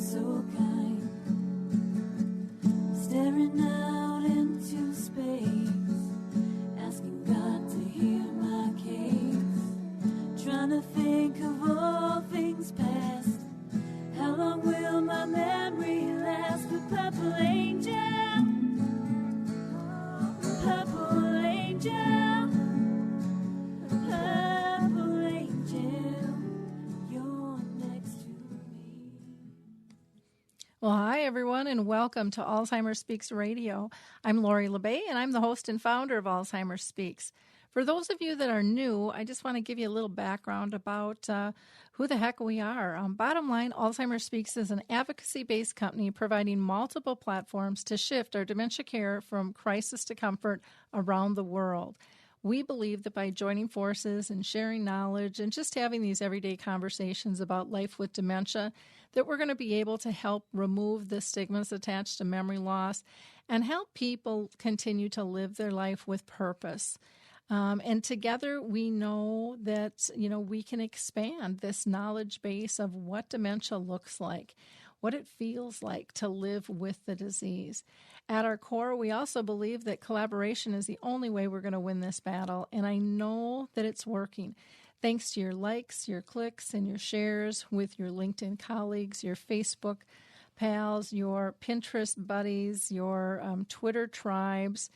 so kind, staring out into space, asking God to hear my case, trying to think of all things past. How long will my memory last? With purple angel, purple angel, purple angel, you're next to me. Well, hi, everyone, and welcome to Alzheimer's Speaks Radio. I'm Lori LeBlanc, and I'm the host and founder of Alzheimer's Speaks. For those of you that are new, I just want to give you a little background about who the heck we are. Bottom line, Alzheimer's Speaks is an advocacy-based company providing multiple platforms to shift our dementia care from crisis to comfort around the world. We believe that by joining forces and sharing knowledge and just having these everyday conversations about life with dementia, that we're going to be able to help remove the stigmas attached to memory loss and help people continue to live their life with purpose. And together we know that, we can expand this knowledge base of what dementia looks like, what it feels like to live with the disease. At our core, we also believe that collaboration is the only way we're going to win this battle, and I know that it's working. Thanks to your likes, your clicks, and your shares with your LinkedIn colleagues, your Facebook pals, your Pinterest buddies, your Twitter tribes.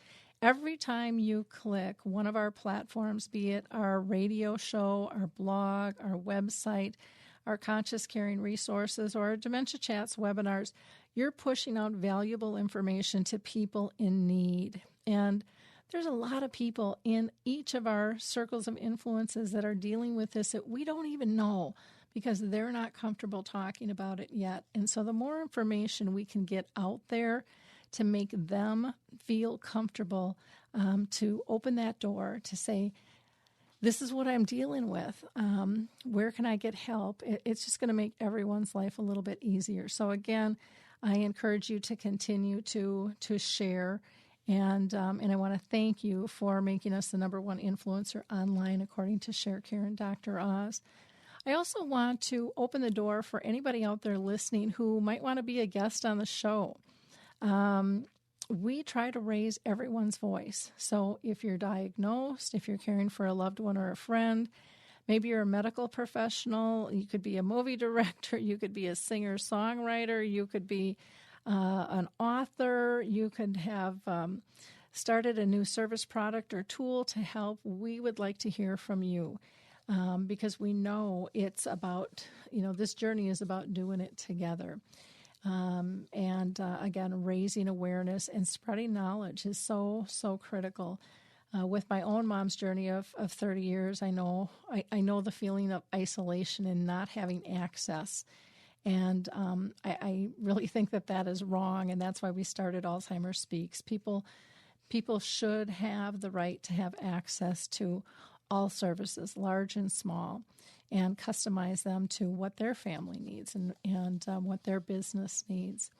Every time you click one of our platforms, be it our radio show, our blog, our website, our Conscious Caring resources, or our Dementia Chats webinars, you're pushing out valuable information to people in need. And there's a lot of people in each of our circles of influences that are dealing with this that we don't even know because they're not comfortable talking about it yet. And so the more information we can get out there to make them feel comfortable, to open that door, to say, this is what I'm dealing with. Where can I get help? It's just going to make everyone's life a little bit easier. So again, I encourage you to continue to share. And I want to thank you for making us the number one influencer online, according to ShareCare and Dr. Oz. I also want to open the door for anybody out there listening who might want to be a guest on the show. We try to raise everyone's voice. So if you're diagnosed, if you're caring for a loved one or a friend, maybe you're a medical professional, you could be a movie director, you could be a singer-songwriter, you could be an author, you could have started a new service product or tool to help. We would like to hear from you because we know it's about, this journey is about doing it together. Again, raising awareness and spreading knowledge is so, so critical. With my own mom's journey of 30 years, I know the feeling of isolation and not having access. And I really think that is wrong, and that's why we started Alzheimer's Speaks. People should have the right to have access to all services, large and small, and customize them to what their family needs and what their business needs.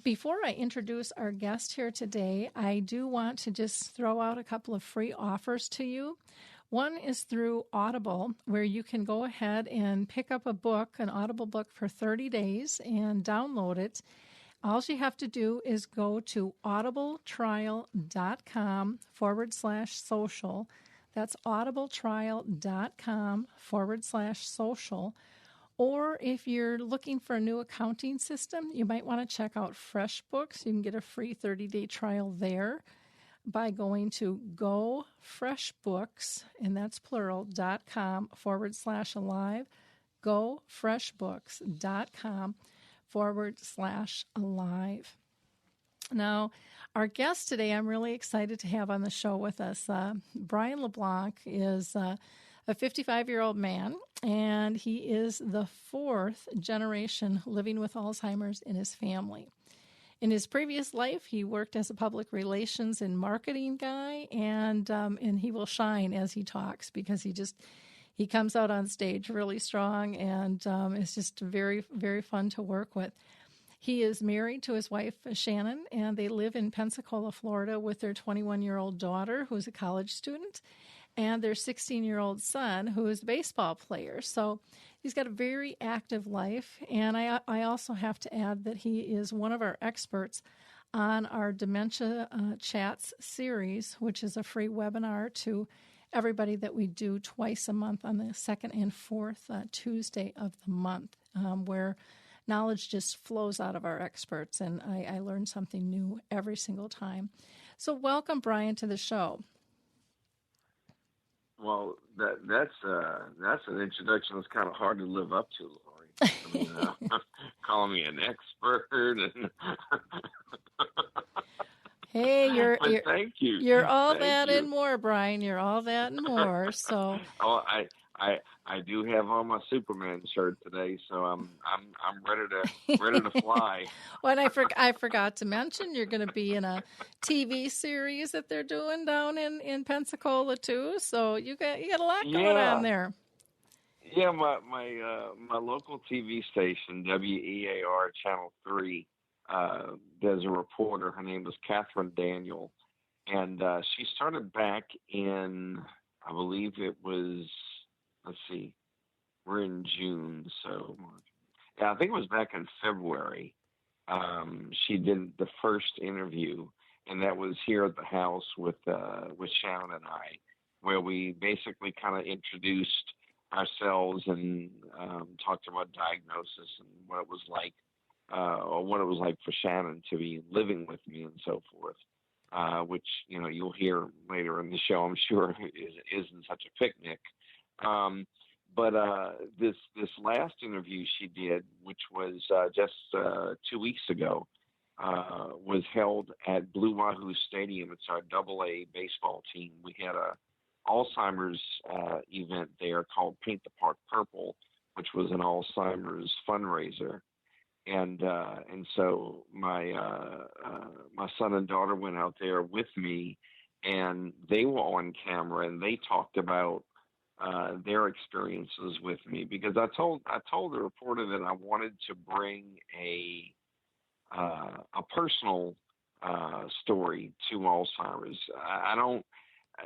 Before I introduce our guest here today, I do want to just throw out a couple of free offers to you. One is through Audible, where you can go ahead and pick up a book, an Audible book, for 30 days and download it. All you have to do is go to audibletrial.com/social. That's audibletrial.com/social. Or if you're looking for a new accounting system, you might want to check out FreshBooks. You can get a free 30-day trial there by going to gofreshbooks, and that's plural, .com/alive, gofreshbooks.com/alive. Now, our guest today, I'm really excited to have on the show with us. Brain LeBlanc is a 55-year-old man, and he is the fourth generation living with Alzheimer's in his family. In his previous life, he worked as a public relations and marketing guy, and he will shine as he talks because he comes out on stage really strong, and it's just very, very fun to work with. He is married to his wife, Shannon, and they live in Pensacola, Florida, with their 21-year-old daughter, who's a college student. and their 16-year-old son, who is a baseball player. So he's got a very active life. And I also have to add that he is one of our experts on our Dementia Chats series, which is a free webinar to everybody that we do twice a month on the second and fourth Tuesday of the month, where knowledge just flows out of our experts, and I learn something new every single time. So welcome, Brian, to the show. Well, that's an introduction that's kind of hard to live up to, Lori. I mean, calling me an expert and Hey, thank you. You're all Thank that you. and more, Brian. You're all that and more. So, oh, I do have on my Superman shirt today, so I'm ready to fly. Well, and I forgot to mention you're going to be in a TV series that they're doing down in Pensacola too. So you got a lot going on there. Yeah, my local TV station, WEAR Channel 3, there's a reporter. Her name is Catherine Daniel, and she started back in, I believe it was, let's see, we're in June, so yeah, I think it was back in February. She did the first interview, and that was here at the house with Shannon and I, where we basically kind of introduced ourselves and talked about diagnosis and what it was like, or what it was like for Shannon to be living with me and so forth, which, you'll hear later in the show, I'm sure isn't such a picnic. But this last interview she did, which was just 2 weeks ago, was held at Blue Wahoo Stadium. It's our AA baseball team. We had a Alzheimer's event there called Paint the Park Purple, which was an Alzheimer's fundraiser. And so my son and daughter went out there with me, and they were on camera, and they talked about their experiences with me, because I told the reporter that I wanted to bring a personal story to Alzheimer's. I don't,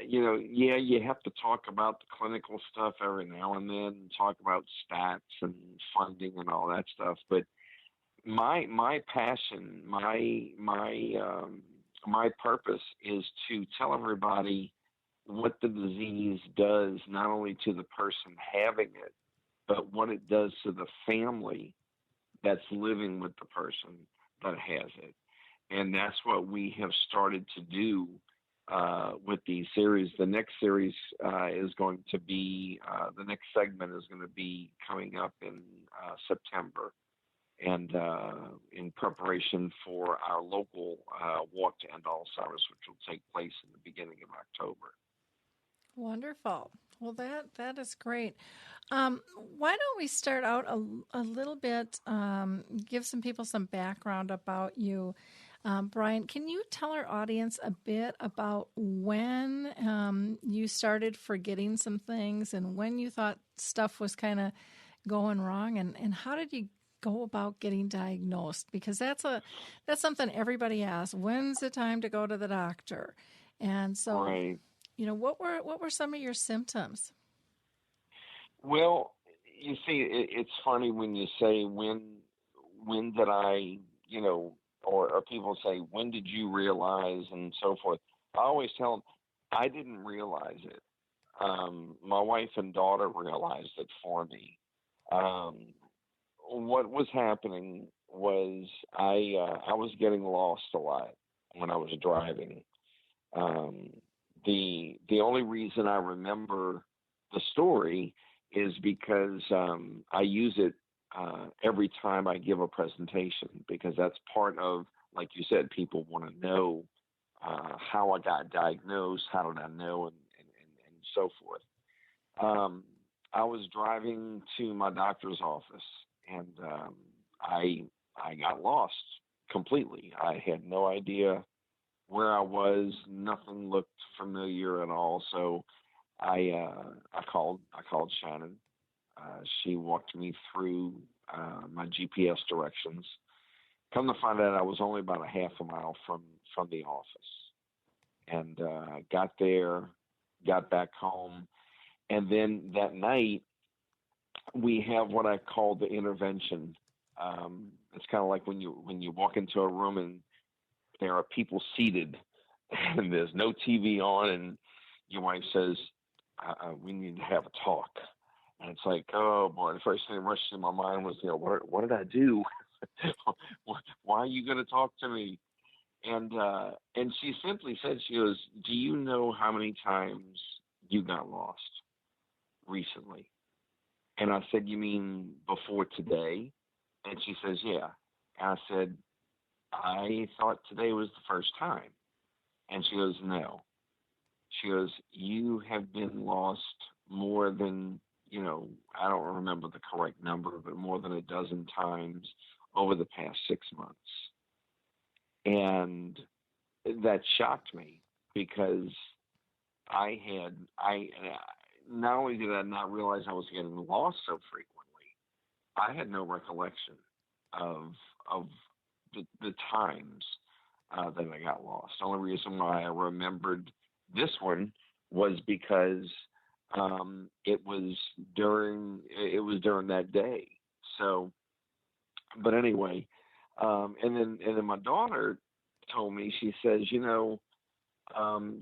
you have to talk about the clinical stuff every now and then, talk about stats and funding and all that stuff, but my passion, my purpose is to tell everybody what the disease does, not only to the person having it, but what it does to the family that's living with the person that has it. And that's what we have started to do with these series. The next series is going to be, the next segment is going to be coming up in September, and in preparation for our local Walk to End Alzheimer's, which will take place in the beginning of October. Wonderful. Well, that is great. Why don't we start out a little bit, give some people some background about you. Brian, can you tell our audience a bit about when you started forgetting some things and when you thought stuff was kind of going wrong, and how did you go about getting diagnosed? Because that's something everybody asks. When's the time to go to the doctor? And so, right. What were some of your symptoms? Well, you see, it's funny when you say when did I, or people say, when did you realize, and so forth. I always tell them I didn't realize it. My wife and daughter realized it for me. What was happening was I was getting lost a lot when I was driving. The only reason I remember the story is because I use it every time I give a presentation, because that's part of, like you said, people want to know how I got diagnosed, how did I know, and so forth. I was driving to my doctor's office, and I got lost completely. I had no idea where I was. Nothing looked familiar at all. So I called Shannon. She walked me through my GPS directions. Come to find out, I was only about a half a mile from the office, and got there. got back home. And then that night, we have what I call the intervention. It's kind of like when you walk into a room and there are people seated and there's no TV on, and your wife says, we need to have a talk. And it's like, oh boy, the first thing that rushed in my mind was, what did I do? Why are you going to talk to me? And she simply said, she goes, do you know how many times you got lost recently? And I said, you mean before today? And she says, yeah. And I said, I thought today was the first time. And she goes, no. She goes, you have been lost more than, I don't remember the correct number, but more than a dozen times over the past 6 months. And that shocked me because I not only did I not realize I was getting lost so frequently, I had no recollection of the times that I got lost. The only reason why I remembered this one was because it was during that day. So, but anyway, and then my daughter told me, she says,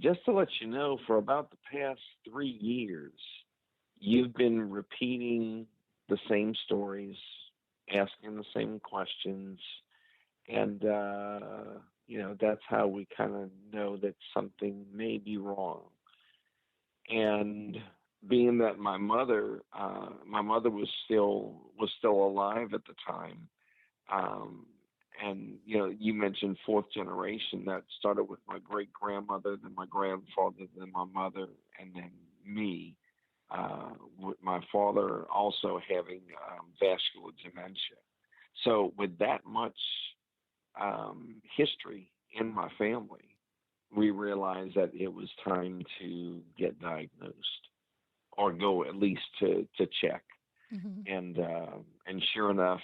just to let you know, for about the past 3 years, you've been repeating the same stories, asking the same questions, and that's how we kind of know that something may be wrong. And being that my mother was still alive at the time, and you mentioned fourth generation. That started with my great grandmother, then my grandfather, then my mother, and then me. With my father also having vascular dementia. So with that much history in my family, we realized that it was time to get diagnosed or go at least to check. Mm-hmm. And sure enough,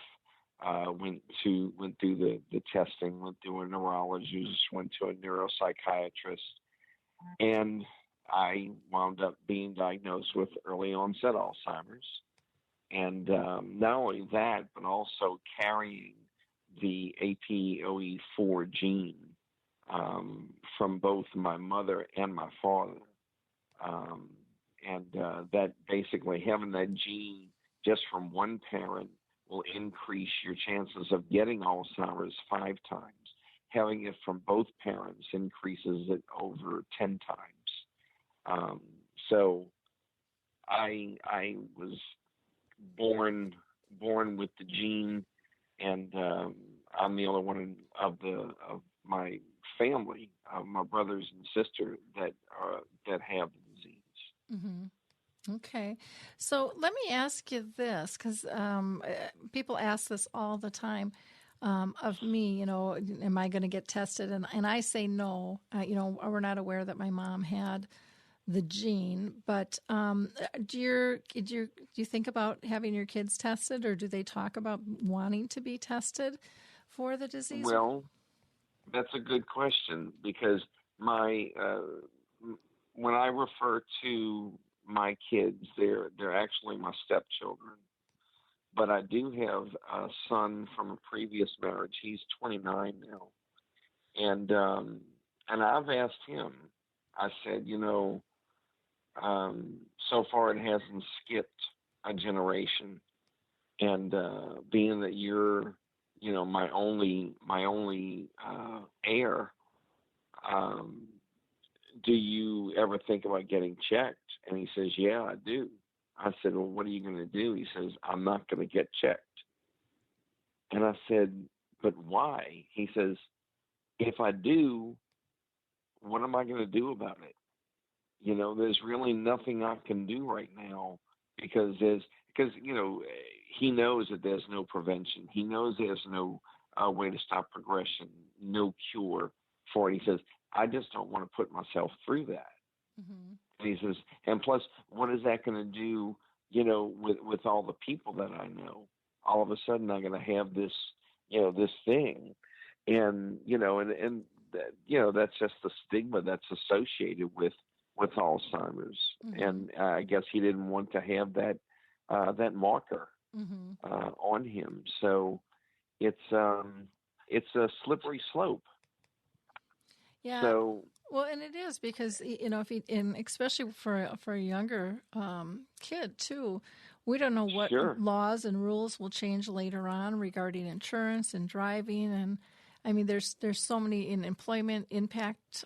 went through the testing, went through a neurologist, went to a neuropsychiatrist, and I wound up being diagnosed with early onset Alzheimer's. And not only that, but also carrying the APOE4 gene from both my mother and my father. That basically having that gene just from one parent will increase your chances of getting Alzheimer's 5 times. Having it from both parents increases it over 10 times. So I was born with the gene, and I'm the only one of my family, my brothers and sisters that have the disease. Mm-hmm. Okay. So let me ask you this, because people ask this all the time of me, am I going to get tested? And I say no. We're not aware that my mom had the gene, but do you think about having your kids tested, or do they talk about wanting to be tested for the disease? Well, that's a good question, because when I refer to my kids, they're actually my stepchildren. But I do have a son from a previous marriage. He's 29 now, and I've asked him. I said, so far it hasn't skipped a generation, and being that you're, my only heir, do you ever think about getting checked? And he says, yeah, I do. I said, well, what are you going to do? He says, I'm not going to get checked. And I said, but why? He says, if I do, what am I going to do about it? There's really nothing I can do right now, because he knows that there's no prevention. He knows there's no way to stop progression, no cure for it. He says, I just don't want to put myself through that. Mm-hmm. And he says, and plus, what is that going to do, with all the people that I know? All of a sudden, I'm going to have this, this thing. And, that's just the stigma that's associated with with Alzheimer's, Mm-hmm. and I guess he didn't want to have that marker Mm-hmm. on him. So it's a slippery slope. Yeah. So Well, and it is because if you, and especially for a younger kid too, we don't know what sure, laws and rules will change later on regarding insurance and driving, and I mean there's so many in employment impact,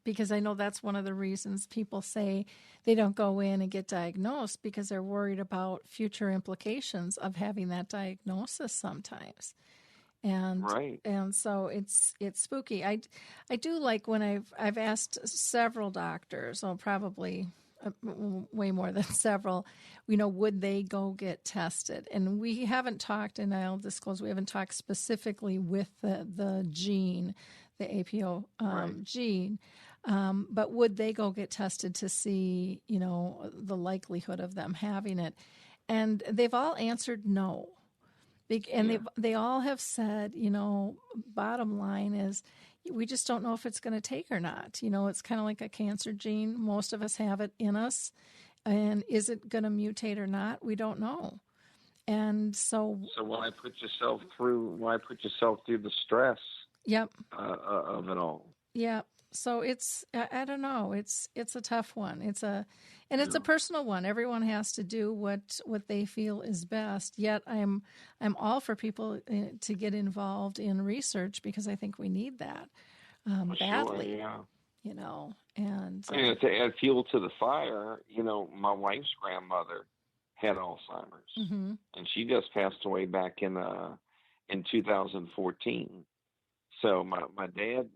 because I know that's one of the reasons people say they don't go in and get diagnosed because they're worried about future implications of having that diagnosis sometimes. and right, and so it's spooky. I do like when I've asked several doctors, well, probably way more than several, would they go get tested? And we haven't talked, and I'll disclose, we haven't talked specifically with the gene, the APO right, gene, but would they go get tested to see, the likelihood of them having it? And they've all answered no. And yeah, they all have said, bottom line is we just don't know if it's going to take or not. It's kind of like a cancer gene. Most of us have it in us. And is it going to mutate or not? We don't know. And so, why put yourself through the stress yep, of it all? yep. So it's, I don't know. It's a tough one. It's a Yeah. personal one. Everyone has to do what they feel is best. Yet I'm all for people to get involved in research because I think we need that badly. Sure, yeah. And I mean, to add fuel to the fire, my wife's grandmother had Alzheimer's, mm-hmm, and she just passed away back in 2014. So my dad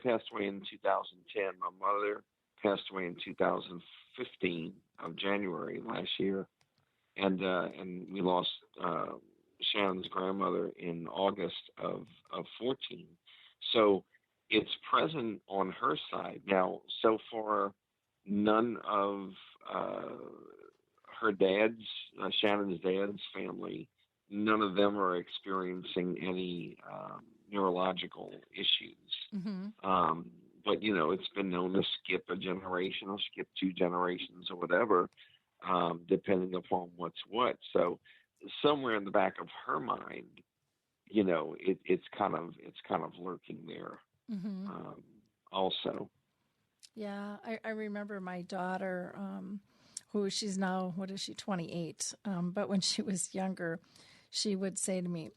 passed away in 2010. My mother passed away in 2015 of January last year, and we lost Shannon's grandmother in August of 14. So it's present on her side now. So far, none of her dad's Shannon's dad's family, none of them are experiencing any neurological issues. mm-hmm. But it's been known to skip a generation or skip two generations or whatever, depending upon what's what. So somewhere in the back of her mind, it's kind of lurking there. Mm-hmm. Also. Yeah, I remember my daughter, who she's now, what is she, 28? But when she was younger, she would say to me,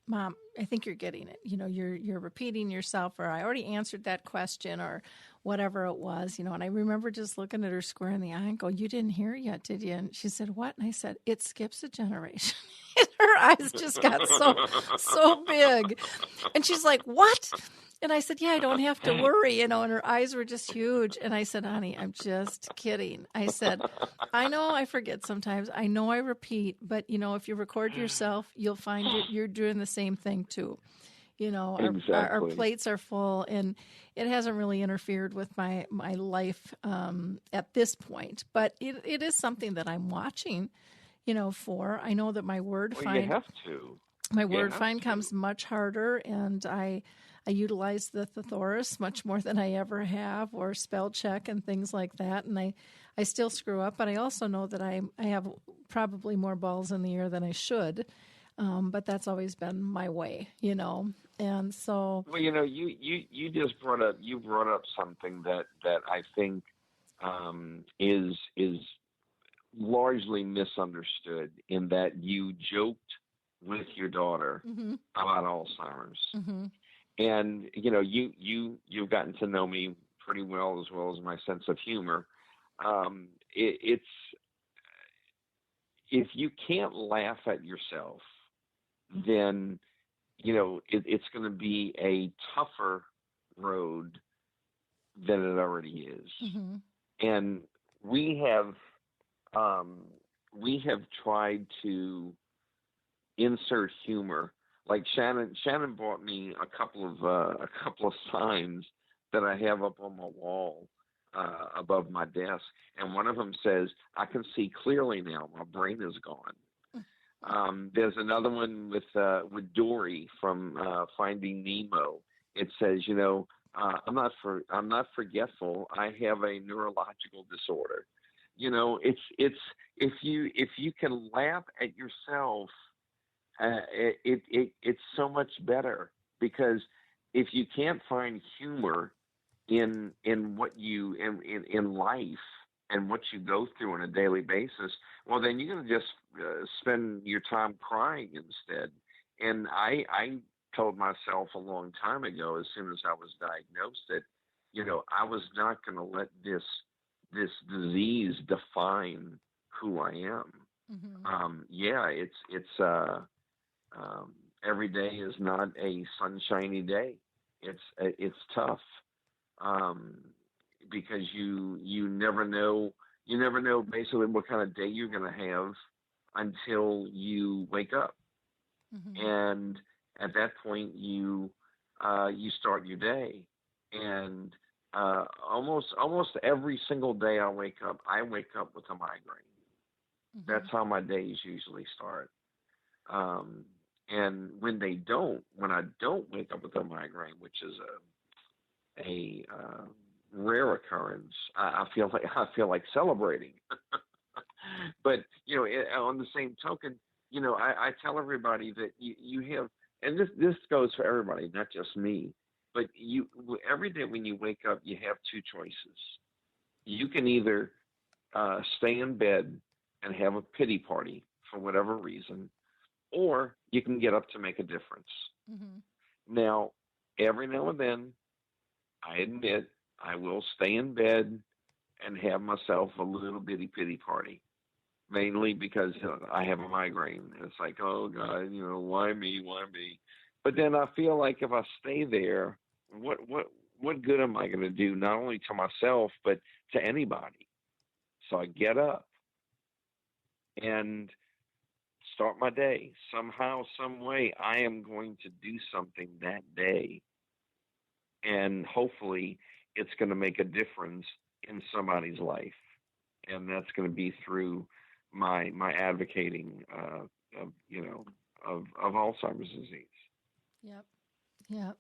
Mom, I think you're getting it. You're repeating yourself, or I already answered that question, or whatever it was, and I remember just looking at her square in the eye and go, you didn't hear yet, did you? And she said, what? And I said, it skips a generation. And her eyes just got so big. And she's like, what? And I said, yeah, I don't have to worry, and her eyes were just huge. And I said, honey, I'm just kidding. I said, I know I forget sometimes. I know I repeat, but, if you record yourself, you'll find you're doing the same thing too. Exactly. Our plates are full, and it hasn't really interfered with my life at this point. But it is something that I'm watching, for. I know that my word find... You have to. My word find comes much harder, and I utilize the thesaurus much more than I ever have, or spell check and things like that. And I still screw up, but I also know that I have probably more balls in the air than I should. But that's always been my way, And so, well, you just brought up something that I think is largely misunderstood, in that you joked with your daughter mm-hmm, about Alzheimer's. mm-hmm, And you've gotten to know me pretty well as my sense of humor. It's if you can't laugh at yourself, then it's going to be a tougher road than it already is. mm-hmm, And we have tried to insert humor. Like Shannon bought me a couple of signs that I have up on my wall above my desk, and one of them says, "I can see clearly now. My brain is gone." There's another one with Dory from Finding Nemo. It says, I'm not forgetful. I have a neurological disorder. If you can laugh at yourself, it's so much better, because if you can't find humor in what you in life and what you go through on a daily basis, well, then you're going to just spend your time crying instead. And I told myself a long time ago, as soon as I was diagnosed, that I was not going to let this disease define who I am. Mm-hmm. Every day is not a sunshiny day. It's tough, because you never know basically what kind of day you're going to have until you wake up. Mm-hmm. And at that point, you start your day, and almost every single day I wake up with a migraine. Mm-hmm. That's how my days usually start. And when I don't wake up with a migraine, which is a rare occurrence, I feel like celebrating. But on the same token, I tell everybody that you have, and this goes for everybody, not just me. But every day when you wake up, you have two choices. You can either stay in bed and have a pity party for whatever reason, or you can get up to make a difference. Mm-hmm. Now, every now and then, I admit, I will stay in bed and have myself a little bitty pity party, mainly because I have a migraine. And it's like, oh God, why me? Why me? But then I feel like if I stay there, what good am I going to do? Not only to myself, but to anybody. So I get up and start my day. Somehow, some way, I am going to do something that day, and hopefully, it's going to make a difference in somebody's life, and that's going to be through my advocating of Alzheimer's disease. Yep. Yeah.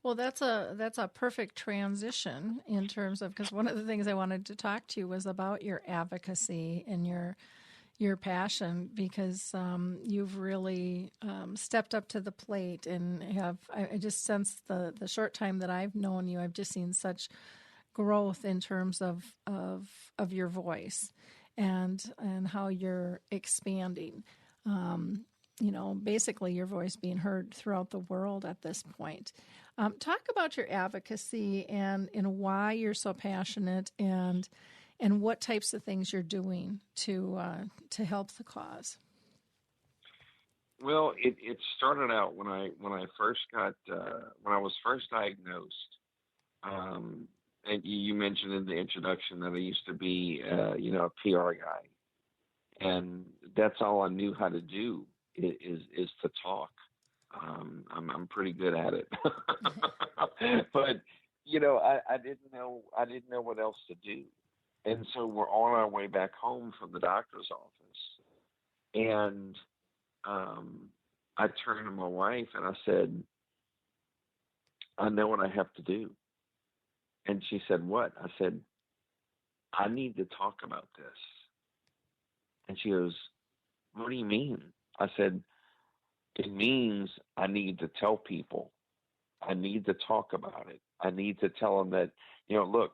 Well, that's a perfect transition in terms of, because one of the things I wanted to talk to you was about your advocacy and your passion, because you've really stepped up to the plate and I just sense the short time that I've known you, I've just seen such growth in terms of your voice and how you're expanding. Basically your voice being heard throughout the world at this point. Talk about your advocacy and why you're so passionate and what types of things you're doing to help the cause. Well, it started out when I first got when I was first diagnosed. And you mentioned in the introduction that I used to be a PR guy, and that's all I knew how to do is to talk. I'm pretty good at it, but I didn't know what else to do. And so we're on our way back home from the doctor's office. And I turned to my wife and I said, I know what I have to do. And she said, what? I said, I need to talk about this. And she goes, what do you mean? I said, it means I need to tell people. I need to talk about it. I need to tell them that, look,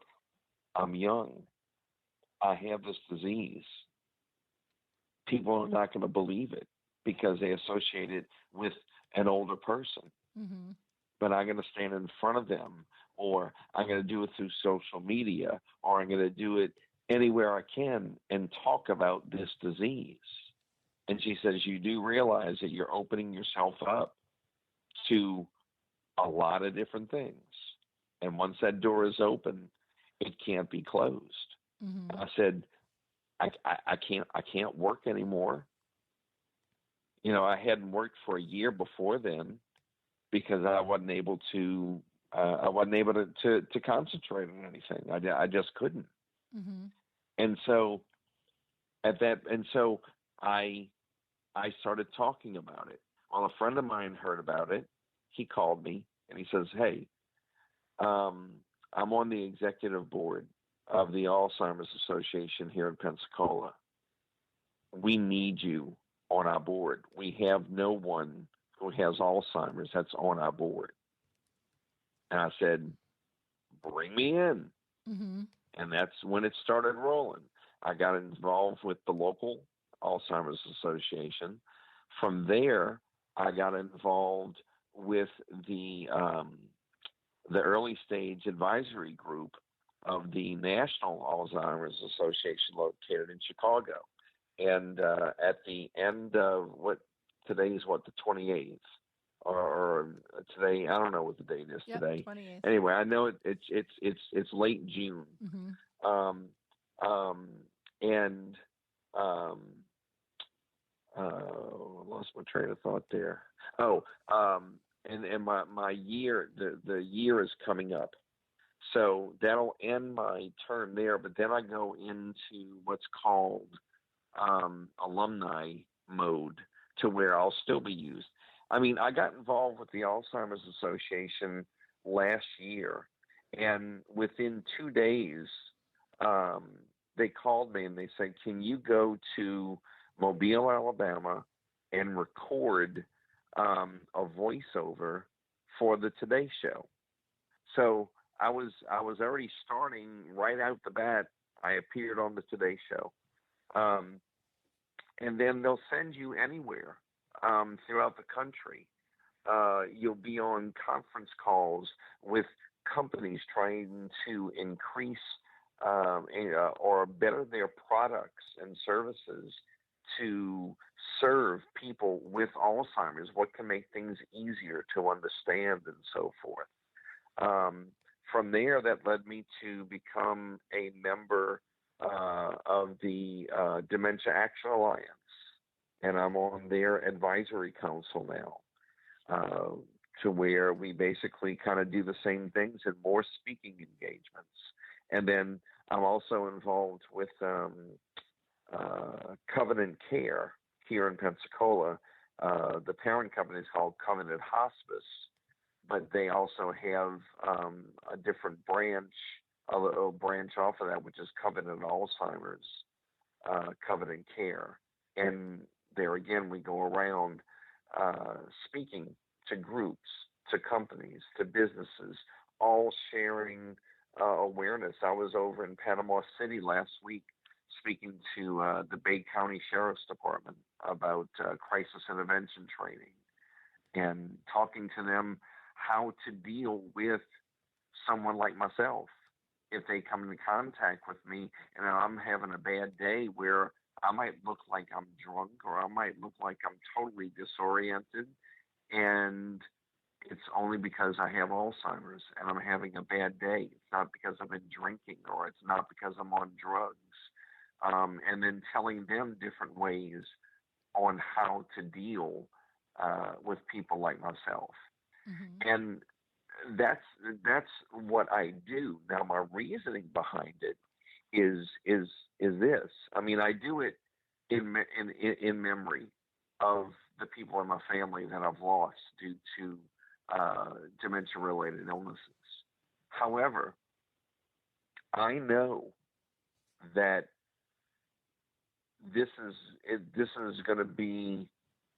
I'm young. I have this disease. People are not going to believe it because they associate it with an older person. Mm-hmm. But I'm going to stand in front of them, or I'm going to do it through social media, or I'm going to do it anywhere I can and talk about this disease. And she says, you do realize that you're opening yourself up to a lot of different things. And once that door is open, it can't be closed. Mm-hmm. I said, I can't work anymore. I hadn't worked for a year before then because I wasn't able to concentrate on anything. I just couldn't. Mm-hmm. And so I started talking about it. Well, a friend of mine heard about it. He called me and he says, hey, I'm on the executive board of the Alzheimer's Association here in Pensacola. We need you on our board. We have no one who has Alzheimer's that's on our board. And I said, bring me in. Mm-hmm. And that's when it started rolling. I got involved with the local Alzheimer's Association. From there, I got involved with the early stage advisory group of the National Alzheimer's Association located in Chicago. And at the end of today's the 28th, or today, I don't know what the date is today. 28th. Anyway, I know it's late June. Mm-hmm. Lost my train of thought there. And my year, the year is coming up. So that'll end my term there, but then I go into what's called alumni mode, to where I'll still be used. I mean, I got involved with the Alzheimer's Association last year, and within 2 days, they called me and they said, can you go to Mobile, Alabama, and record a voiceover for the Today Show? So I was already starting right out the bat. I appeared on the Today Show. And then they'll send you anywhere throughout the country. You'll be on conference calls with companies trying to increase or better their products and services to serve people with Alzheimer's, what can make things easier to understand and so forth. From there, that led me to become a member of the Dementia Action Alliance, and I'm on their advisory council now, to where we basically kind of do the same things and more speaking engagements. And then I'm also involved with Covenant Care here in Pensacola. The parent company is called Covenant Hospice, but they also have a different branch, a little branch off of that, which is Covenant Alzheimer's, Covenant Care. And there again, we go around speaking to groups, to companies, to businesses, all sharing awareness. I was over in Panama City last week speaking to the Bay County Sheriff's Department about crisis intervention training, and talking to them how to deal with someone like myself if they come into contact with me and I'm having a bad day where I might look like I'm drunk, or I might look like I'm totally disoriented, and it's only because I have Alzheimer's and I'm having a bad day. It's not because I've been drinking, or it's not because I'm on drugs. And then telling them different ways on how to deal with people like myself. Mm-hmm. And that's what I do. Now, my reasoning behind it is this. I mean, I do it in memory of the people in my family that I've lost due to dementia-related illnesses. However, I know that this is going to be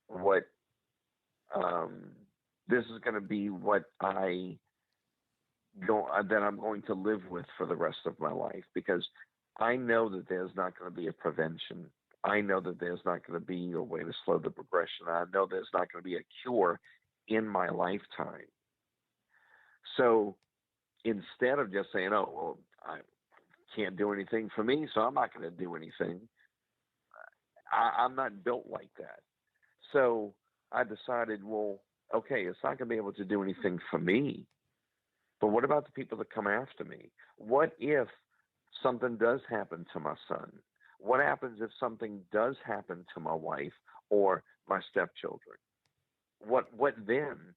what I'm going to live with for the rest of my life, because I know that there's not going to be a prevention. I know that there's not going to be a way to slow the progression. I know there's not going to be a cure in my lifetime. So instead of just saying, oh, well, I can't do anything for me, so I'm not going to do anything, I'm not built like that. So I decided, well, okay, it's not going to be able to do anything for me, but what about the people that come after me? What if something does happen to my son? What happens if something does happen to my wife or my stepchildren? What then?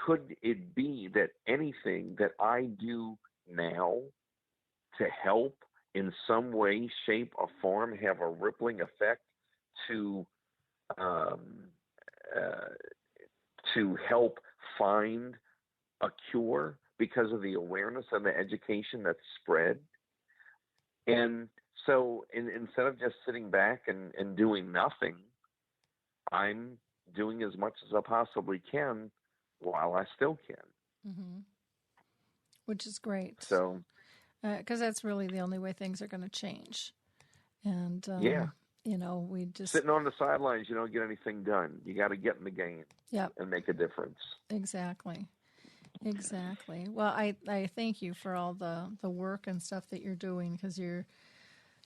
Could it be that anything that I do now to help in some way, shape, or form have a rippling effect to help find a cure because of the awareness and the education that's spread. And so instead of just sitting back and doing nothing, I'm doing as much as I possibly can while I still can. Mm-hmm. Which is great. So, because that's really the only way things are going to change. And, yeah. We just... Sitting on the sidelines, you don't get anything done. You got to get in the game and make a difference. Exactly. Well, I thank you for all the work and stuff that you're doing, because you're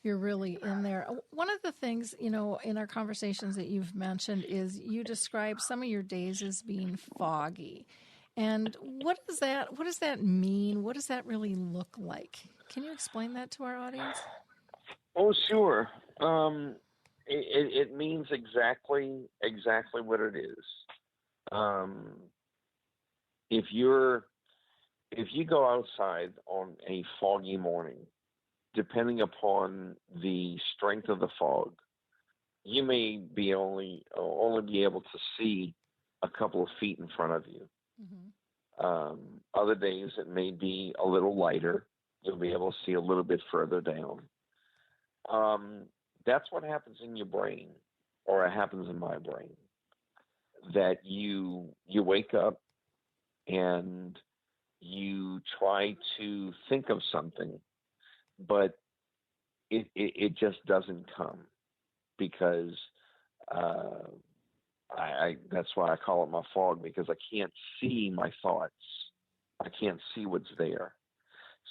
really in there. One of the things, in our conversations that you've mentioned is you describe some of your days as being foggy. And what does that mean? What does that really look like? Can you explain that to our audience? Oh, sure. It means exactly what it is. If you go outside on a foggy morning, depending upon the strength of the fog, you may be only be able to see a couple of feet in front of you. Mm-hmm. Other days it may be a little lighter. You'll be able to see a little bit further down. That's what happens in your brain, or it happens in my brain, that you wake up and you try to think of something, but it just doesn't come, because that's why I call it my fog, because I can't see my thoughts. I can't see what's there.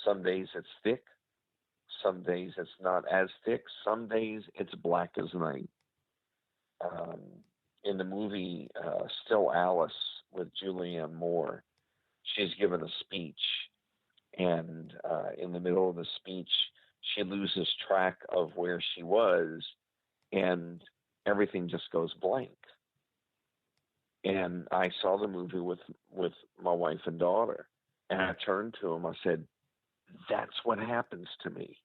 Some days it's thick. Some days it's not as thick. Some days it's black as night. In the movie Still Alice with Julianne Moore, she's given a speech, and in the middle of the speech, she loses track of where she was, and everything just goes blank. And I saw the movie with my wife and daughter, and I turned to him. I said, "That's what happens to me."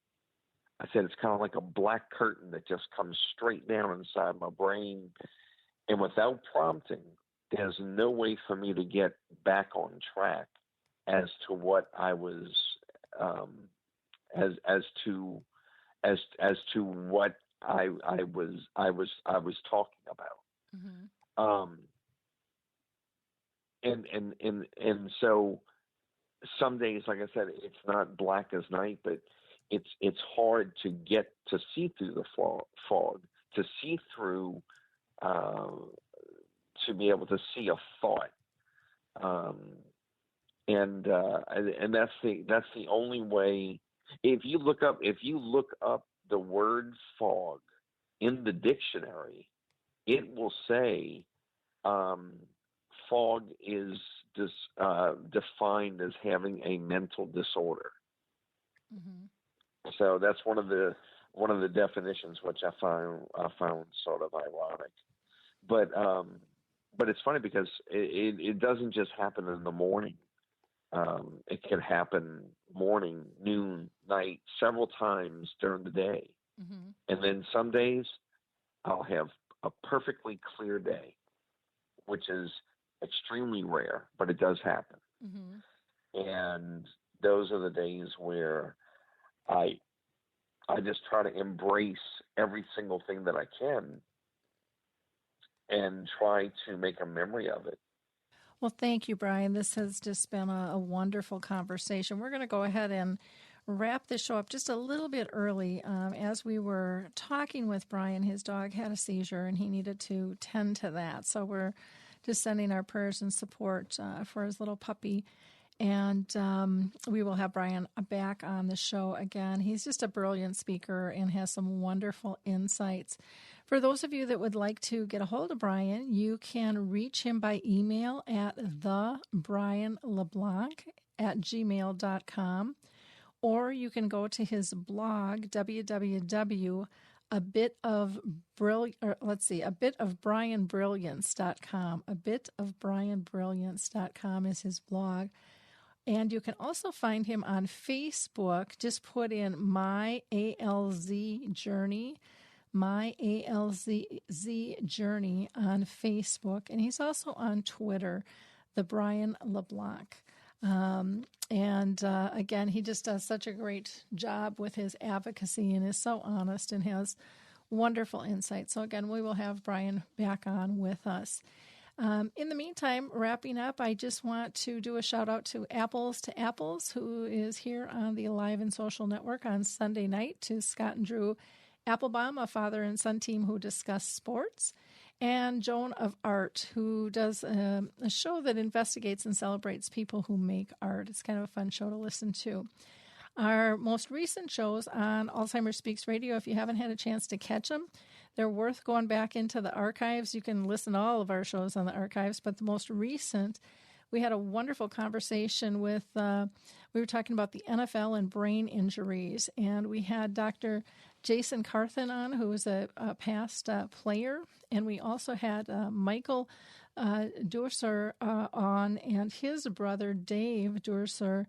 I said, "It's kind of like a black curtain that just comes straight down inside my brain, and without prompting, there's no way for me to get back on track as to what I was, as to what I was talking about." Mm-hmm. And so some days, like I said, it's not black as night, but it's hard to get to see through the fog, to see through, to be able to see a thought, and that's the only way. If you look up the word fog in the dictionary, it will say fog is defined as having a mental disorder. Mm-hmm. So that's one of the definitions, which I found sort of ironic. But it's funny because it doesn't just happen in the morning. It can happen morning, noon, night, several times during the day. Mm-hmm. And then some days I'll have a perfectly clear day, which is extremely rare, but it does happen. Mm-hmm. And those are the days where I just try to embrace every single thing that I can and try to make a memory of it. Well, thank you, Brian. This has just been a wonderful conversation. We're going to go ahead and wrap this show up just a little bit early. As we were talking with Brian, his dog had a seizure and he needed to tend to that. So we're just sending our prayers and support for his little puppy. And we will have Brian back on the show again. He's just a brilliant speaker and has some wonderful insights. For those of you that would like to get a hold of Brian, you can reach him by email at thebrianleblanc@gmail.com, or you can go to his blog, abitofbrianbrilliance.com. abitofbrianbrilliance.com is his blog. And you can also find him on Facebook. Just put in My ALZ Journey on Facebook. And he's also on Twitter, the Brian LeBlanc. Again, he just does such a great job with his advocacy and is so honest and has wonderful insight. So again, we will have Brian back on with us. In the meantime, wrapping up, I just want to do a shout out to Apples to Apples, who is here on the Alive and Social Network on Sunday night, to Scott and Drew Applebaum, a father and son team who discuss sports, and Joan of Art, who does a show that investigates and celebrates people who make art. It's kind of a fun show to listen to. Our most recent shows on Alzheimer's Speaks Radio, if you haven't had a chance to catch them, they're worth going back into the archives. You can listen to all of our shows on the archives, but the most recent, we had a wonderful conversation with, we were talking about the NFL and brain injuries, and we had Dr. Jason Carthen on, who was a past player, and we also had Michael Durser on, and his brother Dave Durser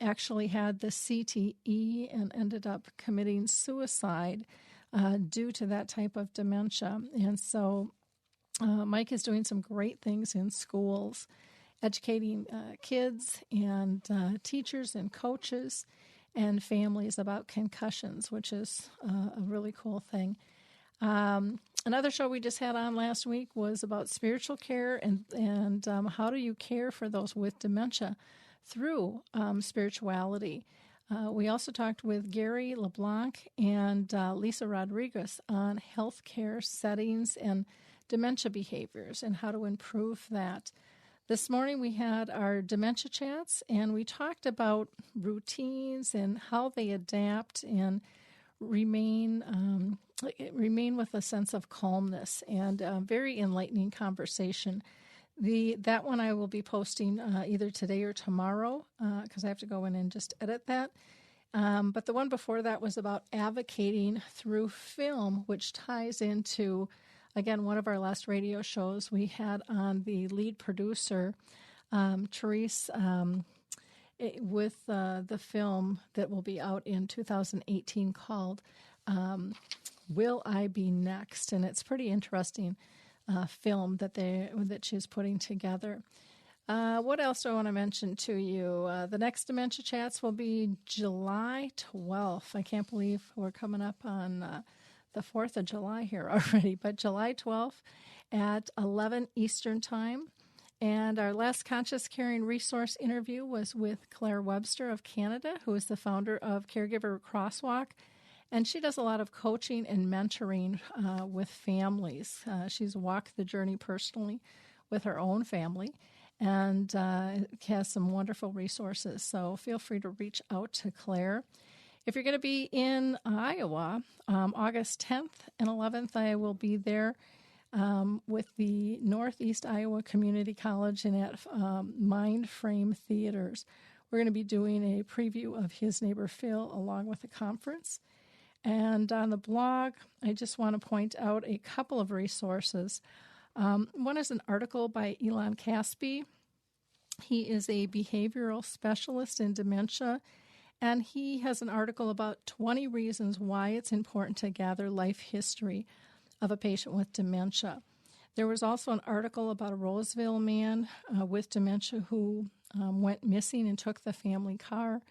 actually had the CTE and ended up committing suicide due to that type of dementia. And so Mike is doing some great things in schools, educating kids and teachers and coaches and families about concussions, which is a really cool thing. Another show we just had on last week was about spiritual care and how do you care for those with dementia through spirituality. We also talked with Gary LeBlanc and Lisa Rodriguez on healthcare settings and dementia behaviors and how to improve that. This morning we had our dementia chats, and we talked about routines and how they adapt and remain with a sense of calmness, and a very enlightening conversation. That one I will be posting either today or tomorrow because I have to go in and just edit that. But the one before that was about advocating through film, which ties into, again, one of our last radio shows. We had on the lead producer, Therese, with the film that will be out in 2018 called Will I Be Next? And it's pretty interesting film that she's putting together. What else do I want to mention to you? The next Dementia Chats will be July 12th. I can't believe we're coming up on the 4th of July here already, but July 12th at 11 Eastern Time. And our last Conscious Caring Resource interview was with Claire Webster of Canada, who is the founder of Caregiver Crosswalk. And she does a lot of coaching and mentoring with families. She's walked the journey personally with her own family and has some wonderful resources. So feel free to reach out to Claire. If you're going to be in Iowa, August 10th and 11th, I will be there with the Northeast Iowa Community College and at Mind Frame Theaters. We're going to be doing a preview of His Neighbor Phil along with the conference. And on the blog, I just want to point out a couple of resources. One is an article by Elon Caspi. He is a behavioral specialist in dementia, and he has an article about 20 reasons why it's important to gather life history of a patient with dementia. There was also an article about a Roseville man with dementia who went missing and took the family car.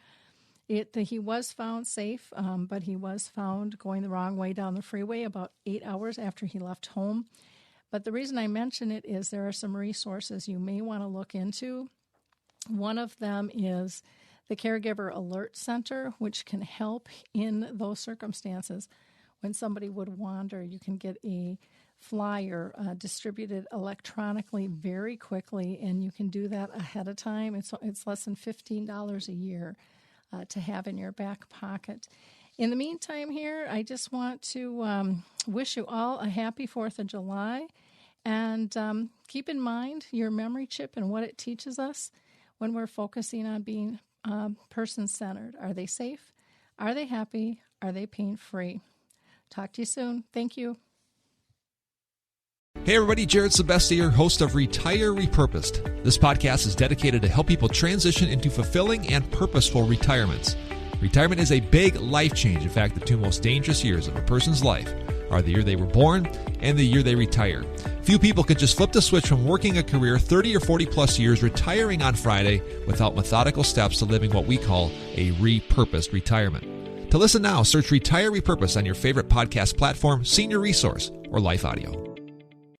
He was found safe, but he was found going the wrong way down the freeway about 8 hours after he left home. But the reason I mention it is there are some resources you may want to look into. One of them is the Caregiver Alert Center, which can help in those circumstances. When somebody would wander, you can get a flyer distributed electronically very quickly, and you can do that ahead of time. It's less than $15 a year to have in your back pocket. In the meantime here, I just want to wish you all a happy 4th of July, and keep in mind your memory chip and what it teaches us when we're focusing on being person-centered. Are they safe? Are they happy? Are they pain-free? Talk to you soon. Thank you. Hey everybody, Jared Sebestier, host of Retire Repurposed. This podcast is dedicated to help people transition into fulfilling and purposeful retirements. Retirement is a big life change. In fact, the two most dangerous years of a person's life are the year they were born and the year they retire. Few people can just flip the switch from working a career 30 or 40 plus years, retiring on Friday, without methodical steps to living what we call a repurposed retirement. To listen now, search Retire Repurposed on your favorite podcast platform, Senior Resource, or Life Audio.